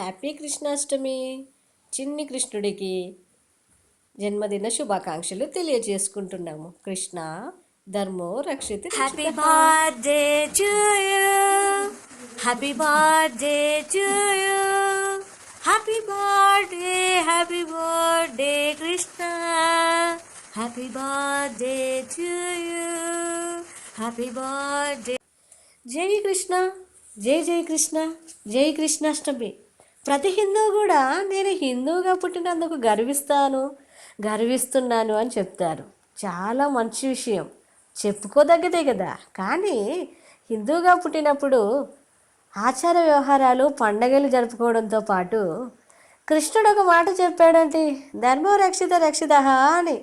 Happy Krishnashtami. చిన్ని కృష్ణుడికి జన్మదిన శుభాకాంక్షలు తెలియజేసుకుంటున్నాము. కృష్ణ ధర్మో రక్షిత happy birthday to you, happy birthday to you, happy birthday Krishna, happy birthday to you, happy birthday. జై కృష్ణ, జై జై కృష్ణ, జై కృష్ణాష్టమి. ప్రతి హిందూ కూడా నేను హిందువుగా పుట్టినందుకు గర్విస్తున్నాను అని చెప్తారు. చాలా మంచి విషయం, చెప్పుకోదగ్గదే కదా. కానీ హిందువుగా పుట్టినప్పుడు ఆచార వ్యవహారాలు పండగలు జరుపుకోవడంతో పాటు కృష్ణుడు ఒక మాట చెప్పాడంటే, ధర్మో రక్షిత రక్షిత అని.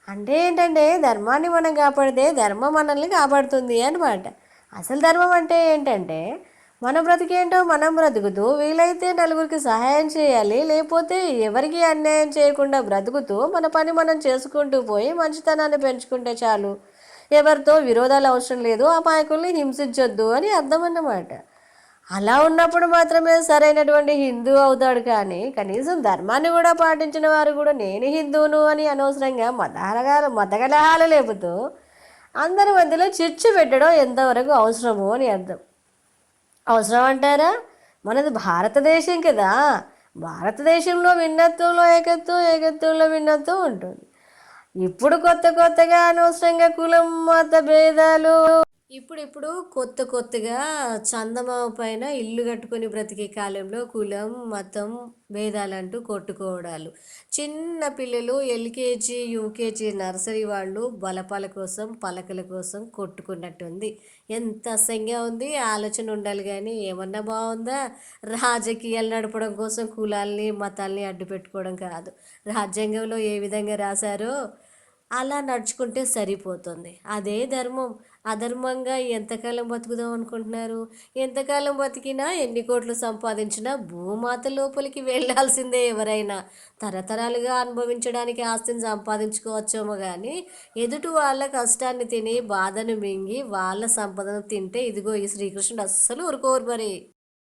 అంటే ఏంటంటే, ధర్మాన్ని మనం కాపాడితే ధర్మం మనల్ని కాపాడుతుంది అన్నమాట. అసలు ధర్మం అంటే ఏంటంటే, మన బ్రతికేంటో మనం బ్రతుకుతూ వీలైతే నలుగురికి సహాయం చేయాలి, లేకపోతే ఎవరికి అన్యాయం చేయకుండా బ్రతుకుతూ మన పని మనం చేసుకుంటూ పోయి మంచితనాన్ని పెంచుకుంటే చాలు. ఎవరితో విరోధాలు అవసరం లేదు, అమాయకుల్ని హింసించొద్దు అని అర్థం అన్నమాట. అలా ఉన్నప్పుడు మాత్రమే సరైనటువంటి హిందూ అవుతాడు. కానీ కనీసం ధర్మాన్ని కూడా పాటించిన వారు కూడా నేను హిందువును అని అనవసరంగా మతకలహాలు లేపుతూ అందరి మధ్యలో చిచ్చు పెట్టడం ఎంతవరకు అవసరమో అని అర్థం. అవసరం అంటారా? మనది భారతదేశం కదా. భారతదేశంలో భిన్నత్వంలో ఏకత్వం, ఏకత్వంలో భిన్నత్వం ఉంటుంది. ఇప్పుడు కొత్తగా అనవసరంగా కులం మత భేదాలు, ఇప్పుడు కొత్తగా చందమామ పైన ఇల్లు కట్టుకొని బ్రతికే కాలంలో కులం మతం భేదాలంటూ కొట్టుకోవడాలు. చిన్న పిల్లలు ఎల్కేజీ యూకేజీ నర్సరీ వాళ్ళు బలపాల కోసం పలకల కోసం కొట్టుకున్నట్టుంది. ఎంత అసహ్యంగా ఉంది. ఆలోచన ఉండాలి కానీ ఏమన్నా బాగుందా? రాజకీయాలు నడపడం కోసం కులాల్ని మతాల్ని అడ్డు పెట్టుకోవడం కాదు. రాజ్యాంగంలో ఏ విధంగా రాశారో అలా నడుచుకుంటే సరిపోతుంది. అదే ధర్మం. అధర్మంగా ఎంతకాలం బతుకుదాం అనుకుంటున్నారు? ఎంతకాలం బతికినా ఎన్ని కోట్లు సంపాదించినా భూమాత లోపలికి వెళ్ళాల్సిందే. ఎవరైనా తరతరాలుగా అనుభవించడానికి ఆస్తిని సంపాదించుకోవచ్చేమో కానీ ఎదుటి వాళ్ళ కష్టాన్ని తిని బాధను మింగి వాళ్ళ సంపదను తింటే ఇదిగో ఈ శ్రీకృష్ణుడు అస్సలు ఊరుకోరు మరి.